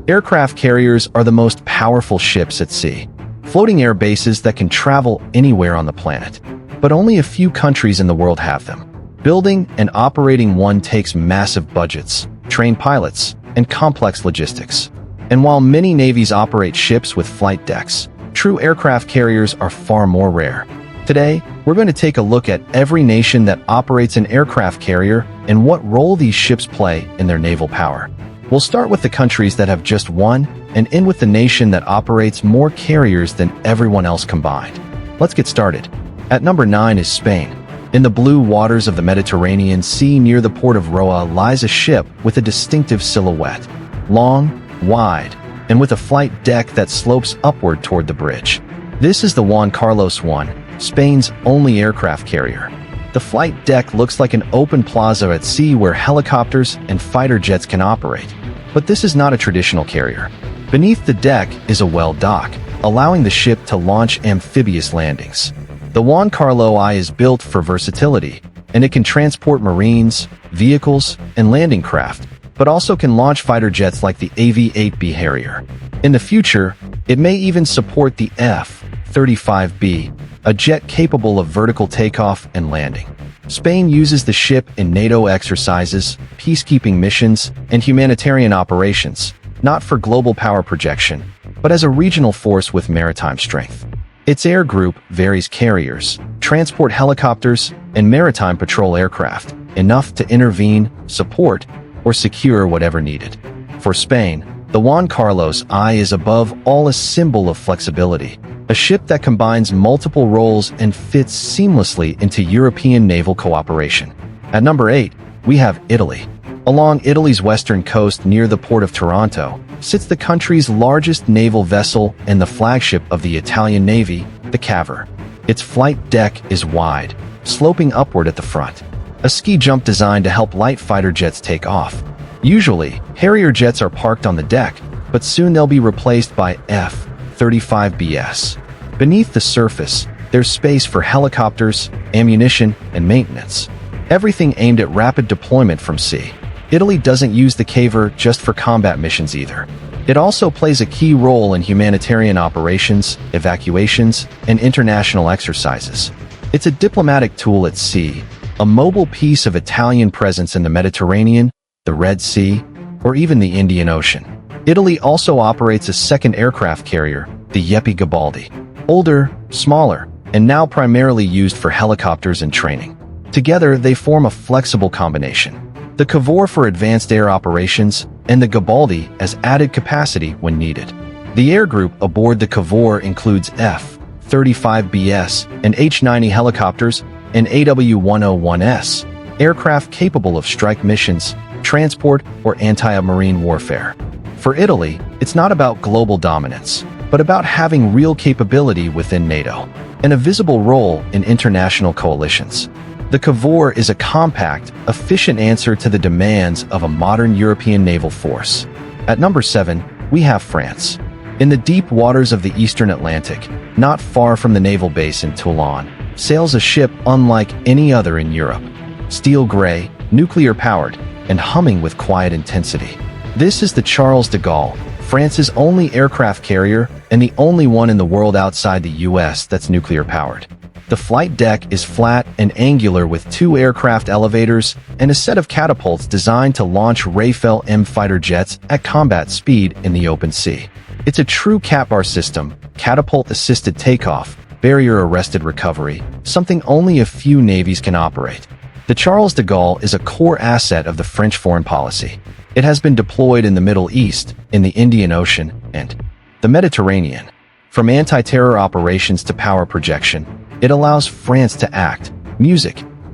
Aircraft carriers are the most powerful ships at sea, floating air bases that can travel anywhere on the planet. But only a few countries in the world have them. Building and operating one takes massive budgets, trained pilots, and complex logistics. And while many navies operate ships with flight decks, true aircraft carriers are far more rare. Today, we're going to take a look at every nation that operates an aircraft carrier and what role these ships play in their naval power. We'll start with the countries that have just one and end with the nation that operates more carriers than everyone else combined. Let's get started. At number 9 is Spain. In the blue waters of the Mediterranean Sea near the port of Roa lies a ship with a distinctive silhouette. Long, wide, and with a flight deck that slopes upward toward the bridge. This is the Juan Carlos I, Spain's only aircraft carrier. The flight deck looks like an open plaza at sea where helicopters and fighter jets can operate. But this is not a traditional carrier. Beneath the deck is a well dock, allowing the ship to launch amphibious landings. The Juan Carlos I is built for versatility, and it can transport marines, vehicles, and landing craft, but also can launch fighter jets like the AV-8B Harrier. In the future, it may even support the F-35B, a jet capable of vertical takeoff and landing. Spain uses the ship in NATO exercises, peacekeeping missions, and humanitarian operations, not for global power projection, but as a regional force with maritime strength. Its air group varies carriers, transport helicopters, and maritime patrol aircraft, enough to intervene, support, or secure whatever needed. For Spain, the Juan Carlos I is above all a symbol of flexibility, a ship that combines multiple roles and fits seamlessly into European naval cooperation. At number 8, we have Italy. Along Italy's western coast near the port of Taranto sits the country's largest naval vessel and the flagship of the Italian Navy, the Cavern. Its flight deck is wide, sloping upward at the front, a ski jump designed to help light fighter jets take off. Usually, Harrier jets are parked on the deck, but soon they'll be replaced by F-35Bs. Beneath the surface, there's space for helicopters, ammunition, and maintenance. Everything aimed at rapid deployment from sea. Italy doesn't use the Cavern just for combat missions either. It also plays a key role in humanitarian operations, evacuations, and international exercises. It's a diplomatic tool at sea, a mobile piece of Italian presence in the Mediterranean, the Red Sea, or even the Indian Ocean. Italy also operates a second aircraft carrier, the Yepi Garibaldi. Older, smaller, and now primarily used for helicopters and training. Together, they form a flexible combination. The Cavour for advanced air operations, and the Garibaldi as added capacity when needed. The air group aboard the Cavour includes F-35Bs and H-90 helicopters and AW-101S, aircraft capable of strike missions, transport, or anti-marine warfare. For Italy, it's not about global dominance, but about having real capability within NATO and a visible role in international coalitions. The Cavour is a compact, efficient answer to the demands of a modern European naval force. At number 7, we have France. In the deep waters of the eastern Atlantic, not far from the naval base in Toulon, sails a ship unlike any other in Europe. Steel gray, nuclear-powered, and humming with quiet intensity. This is the Charles de Gaulle, France's only aircraft carrier and the only one in the world outside the US that's nuclear-powered. The flight deck is flat and angular with 2 aircraft elevators and a set of catapults designed to launch Rafale M fighter jets at combat speed in the open sea. It's a true CATBAR system, catapult-assisted takeoff, barrier-arrested recovery, something only a few navies can operate. The Charles de Gaulle is a core asset of the French foreign policy. It has been deployed in the Middle East, in the Indian Ocean, and the Mediterranean. From anti-terror operations to power projection, it allows France to act,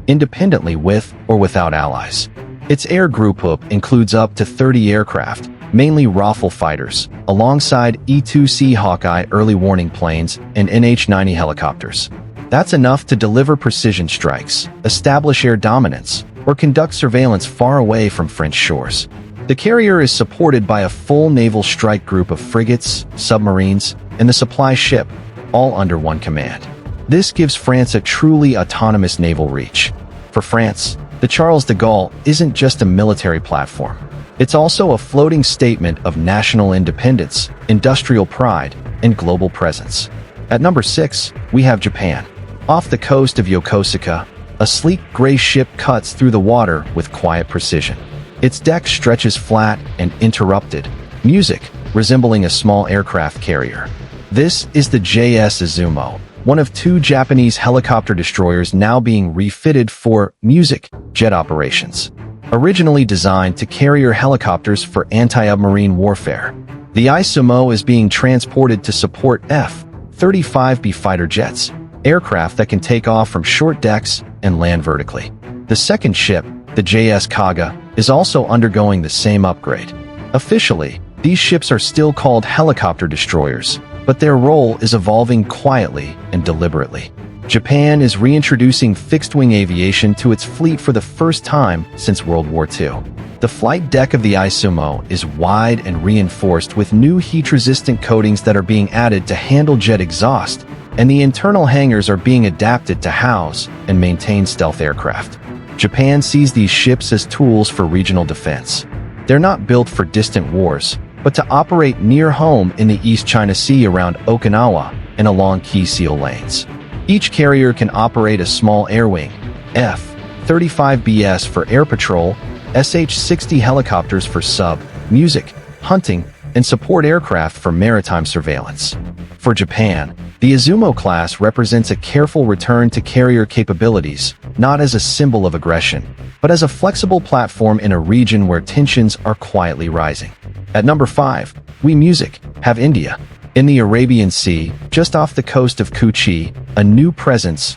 independently with or without allies. Its air group includes up to 30 aircraft, mainly Rafale fighters, alongside E-2C Hawkeye early warning planes and NH-90 helicopters. That's enough to deliver precision strikes, establish air dominance, or conduct surveillance far away from French shores. The carrier is supported by a full naval strike group of frigates, submarines, and the supply ship, all under one command. This gives France a truly autonomous naval reach. For France, the Charles de Gaulle isn't just a military platform. It's also a floating statement of national independence, industrial pride, and global presence. At number 6, we have Japan. Off the coast of Yokosuka, a sleek gray ship cuts through the water with quiet precision. Its deck stretches flat and uninterrupted, music resembling a small aircraft carrier. This is the JS Izumo, one of 2 Japanese helicopter destroyers now being refitted for music jet operations. Originally designed to carrier helicopters for anti-submarine warfare, the Izumo is being transported to support F-35B fighter jets, aircraft that can take off from short decks and land vertically. The second ship, the JS Kaga, is also undergoing the same upgrade. Officially, these ships are still called helicopter destroyers, but their role is evolving quietly and deliberately. Japan is reintroducing fixed-wing aviation to its fleet for the first time since World War II. The flight deck of the Izumo is wide and reinforced with new heat-resistant coatings that are being added to handle jet exhaust, and the internal hangars are being adapted to house and maintain stealth aircraft. Japan sees these ships as tools for regional defense. They're not built for distant wars, but to operate near home in the East China Sea around Okinawa and along key SEAL lanes. Each carrier can operate a small air wing, F-35BS for air patrol, SH-60 helicopters for sub, music, hunting, and support aircraft for maritime surveillance. For Japan, the Izumo class represents a careful return to carrier capabilities, not as a symbol of aggression, but as a flexible platform in a region where tensions are quietly rising. At number 5, we have India. In the Arabian Sea, just off the coast of Kochi, a new presence,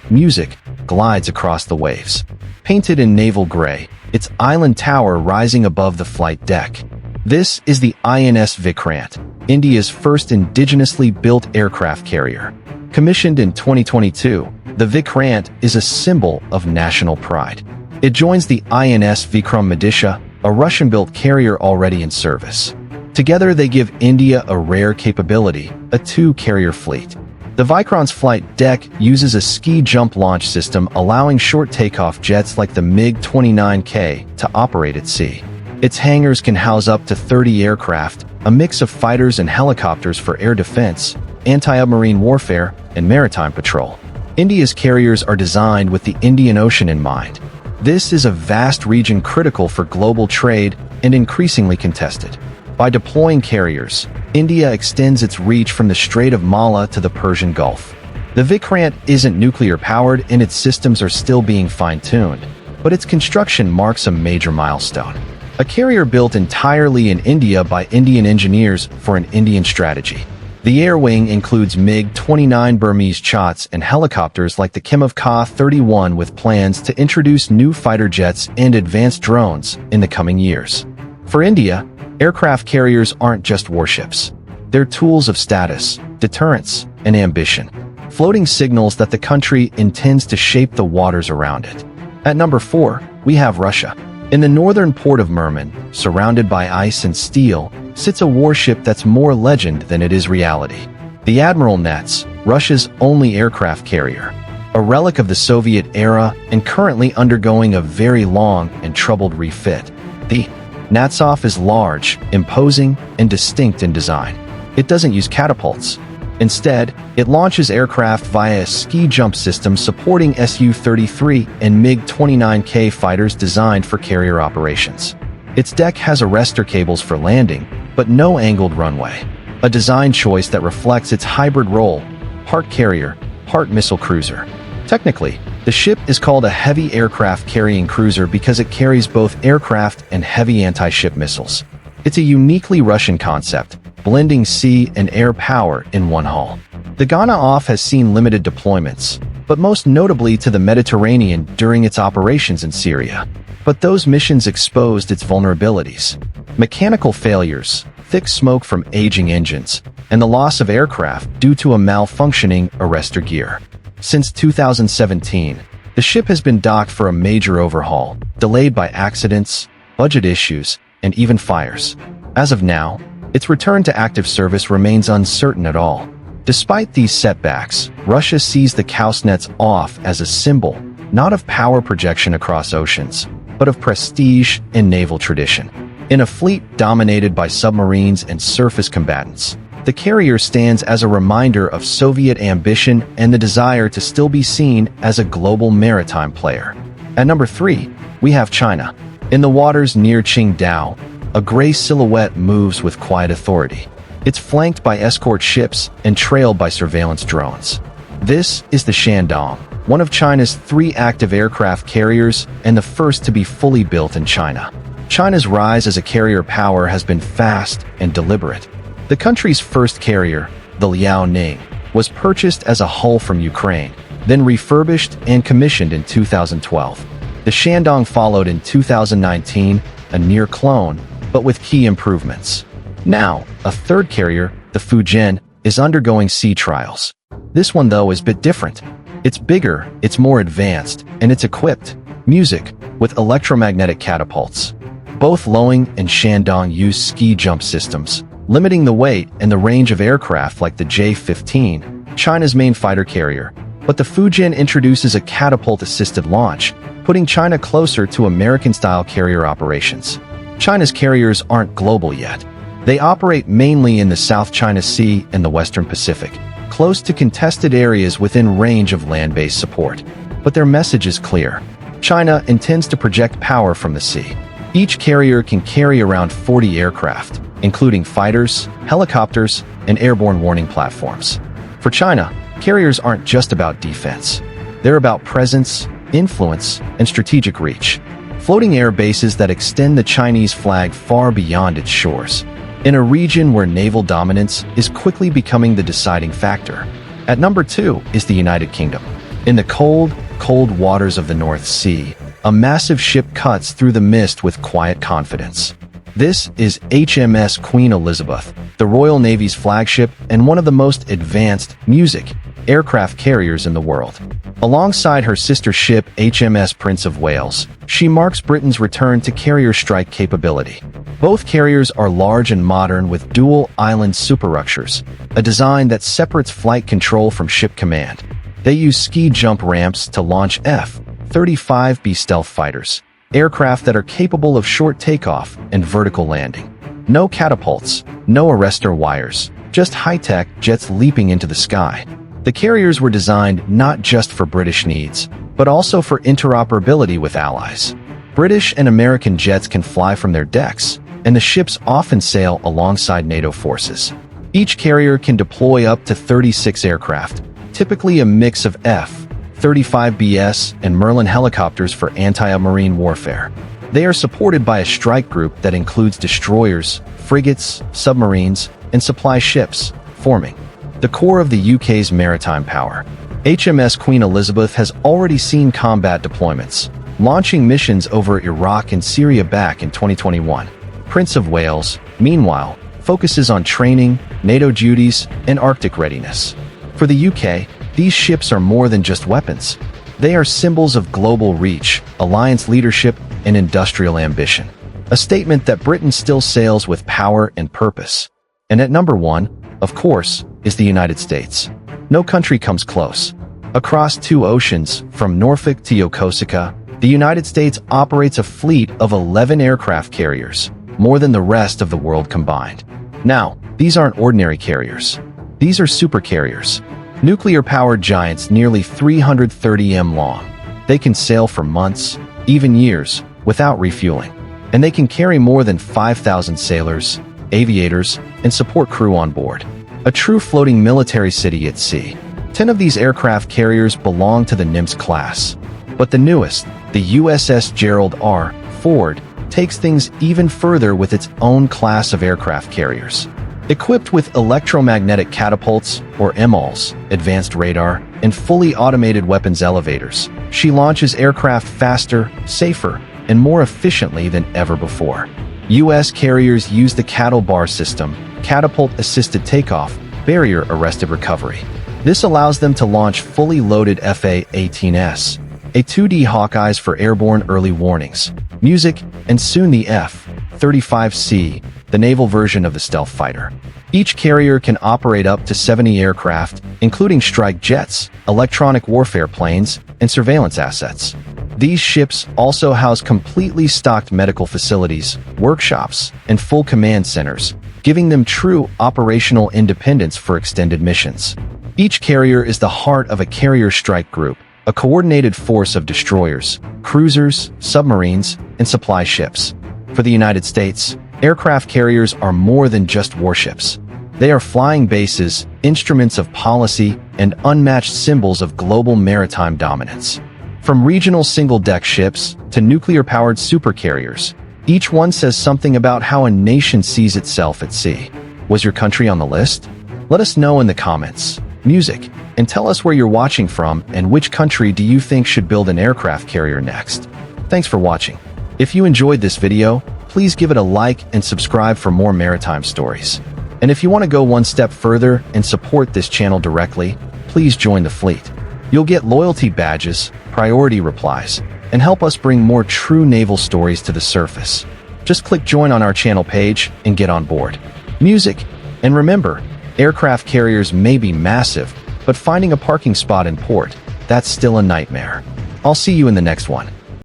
glides across the waves. Painted in naval gray, its island tower rising above the flight deck. This is the INS Vikrant, India's first indigenously built aircraft carrier. Commissioned in 2022, the Vikrant is a symbol of national pride. It joins the INS Vikram Medisha, a Russian-built carrier already in service. Together, they give India a rare capability, a 2-carrier fleet. The Vikrant's flight deck uses a ski-jump launch system allowing short takeoff jets like the MiG-29K to operate at sea. Its hangars can house up to 30 aircraft, a mix of fighters and helicopters for air defense, anti-submarine warfare, and maritime patrol. India's carriers are designed with the Indian Ocean in mind. This is a vast region critical for global trade and increasingly contested. By deploying carriers, India extends its reach from the Strait of Malha to the Persian Gulf. The Vikrant isn't nuclear-powered and its systems are still being fine-tuned, but its construction marks a major milestone. A carrier built entirely in India by Indian engineers for an Indian strategy. The air wing includes MiG-29 Burmese Chots and helicopters like the Kimov Ka-31 with plans to introduce new fighter jets and advanced drones in the coming years. For India, aircraft carriers aren't just warships. They're tools of status, deterrence, and ambition, floating signals that the country intends to shape the waters around it. At number 4, we have Russia. In the northern port of Murman, surrounded by ice and steel, sits a warship that's more legend than it is reality. The Admiral Nets, Russia's only aircraft carrier, a relic of the Soviet era and currently undergoing a very long and troubled refit. The Natsov is large, imposing, and distinct in design. It doesn't use catapults. Instead, it launches aircraft via a ski-jump system supporting Su-33 and MiG-29K fighters designed for carrier operations. Its deck has arrestor cables for landing, but no angled runway, a design choice that reflects its hybrid role, part carrier, part missile cruiser. Technically, the ship is called a heavy aircraft carrying cruiser because it carries both aircraft and heavy anti-ship missiles. It's a uniquely Russian concept, blending sea and air power in one hull. The Ghana-OFF has seen limited deployments, but most notably to the Mediterranean during its operations in Syria. But those missions exposed its vulnerabilities. Mechanical failures, thick smoke from aging engines, and the loss of aircraft due to a malfunctioning arrestor gear. Since 2017, the ship has been docked for a major overhaul, delayed by accidents, budget issues, and even fires. As of now, its return to active service remains uncertain at all. Despite these setbacks, Russia sees the Kuznetsov as a symbol, not of power projection across oceans, but of prestige and naval tradition. In a fleet dominated by submarines and surface combatants, the carrier stands as a reminder of Soviet ambition and the desire to still be seen as a global maritime player. At number 3, we have China. In the waters near Qingdao, a gray silhouette moves with quiet authority. It's flanked by escort ships and trailed by surveillance drones. This is the Shandong, one of China's 3 active aircraft carriers and the first to be fully built in China. China's rise as a carrier power has been fast and deliberate. The country's first carrier, the Liaoning, was purchased as a hull from Ukraine, then refurbished and commissioned in 2012. The Shandong followed in 2019, a near clone, but with key improvements. Now, a third carrier, the Fujian, is undergoing sea trials. This one, though, is a bit different. It's bigger, it's more advanced, and it's equipped, music, with electromagnetic catapults. Both Loing and Shandong use ski jump systems, limiting the weight and the range of aircraft like the J-15, China's main fighter carrier. But the Fujian introduces a catapult-assisted launch, putting China closer to American-style carrier operations. China's carriers aren't global yet. They operate mainly in the South China Sea and the Western Pacific, close to contested areas within range of land-based support. But their message is clear. China intends to project power from the sea. Each carrier can carry around 40 aircraft, including fighters, helicopters, and airborne warning platforms. For China, carriers aren't just about defense. They're about presence, influence, and strategic reach. Floating air bases that extend the Chinese flag far beyond its shores, in a region where naval dominance is quickly becoming the deciding factor. At number 2 is the United Kingdom. In the cold, cold waters of the North Sea, a massive ship cuts through the mist with quiet confidence. This is HMS Queen Elizabeth, the Royal Navy's flagship and one of the most advanced music aircraft carriers in the world. Alongside her sister ship HMS Prince of Wales, she marks Britain's return to carrier strike capability. Both carriers are large and modern with dual island superstructures, a design that separates flight control from ship command. They use ski jump ramps to launch F-35B stealth fighters, aircraft that are capable of short takeoff and vertical landing. No catapults, no arrestor wires, just high-tech jets leaping into the sky. The carriers were designed not just for British needs, but also for interoperability with allies. British and American jets can fly from their decks, and the ships often sail alongside NATO forces. Each carrier can deploy up to 36 aircraft, typically a mix of F-35BS and Merlin helicopters for anti-marine warfare. They are supported by a strike group that includes destroyers, frigates, submarines, and supply ships, forming the core of the UK's maritime power. HMS Queen Elizabeth has already seen combat deployments, launching missions over Iraq and Syria back in 2021. Prince of Wales, meanwhile, focuses on training, NATO duties, and Arctic readiness. For the UK, these ships are more than just weapons. They are symbols of global reach, alliance leadership, and industrial ambition. A statement that Britain still sails with power and purpose. And at number 1, of course, is the United States. No country comes close. Across 2 oceans, from Norfolk to Yokosuka, the United States operates a fleet of 11 aircraft carriers, more than the rest of the world combined. Now, these aren't ordinary carriers. These are supercarriers. Nuclear-powered giants nearly 330 m long. They can sail for months, even years, without refueling. And they can carry more than 5,000 sailors, aviators, and support crew on board. A true floating military city at sea. 10 of these aircraft carriers belong to the Nimitz class. But the newest, the USS Gerald R. Ford, takes things even further with its own class of aircraft carriers. Equipped with electromagnetic catapults, or EMALs, advanced radar, and fully automated weapons elevators, she launches aircraft faster, safer, and more efficiently than ever before. U.S. carriers use the cattle bar system, catapult-assisted takeoff, barrier-arrested recovery. This allows them to launch fully loaded F/A-18s, A-2D Hawkeyes for airborne early warnings, music, and soon the F-35C, the naval version of the stealth fighter. Each carrier can operate up to 70 aircraft, including strike jets, electronic warfare planes, and surveillance assets. These ships also house completely stocked medical facilities, workshops, and full command centers, giving them true operational independence for extended missions. Each carrier is the heart of a carrier strike group, a coordinated force of destroyers, cruisers, submarines, and supply ships. For the United States, aircraft carriers are more than just warships. They are flying bases, instruments of policy, and unmatched symbols of global maritime dominance. From regional single-deck ships to nuclear-powered supercarriers, each one says something about how a nation sees itself at sea. Was your country on the list? Let us know in the comments. Music, and tell us where you're watching from and which country do you think should build an aircraft carrier next. Thanks for watching. If you enjoyed this video, please give it a like and subscribe for more maritime stories. And if you want to go one step further and support this channel directly, please join the fleet. You'll get loyalty badges, priority replies, and help us bring more true naval stories to the surface. Just click join on our channel page and get on board. Music, and remember, aircraft carriers may be massive, but finding a parking spot in port, that's still a nightmare. I'll see you in the next one.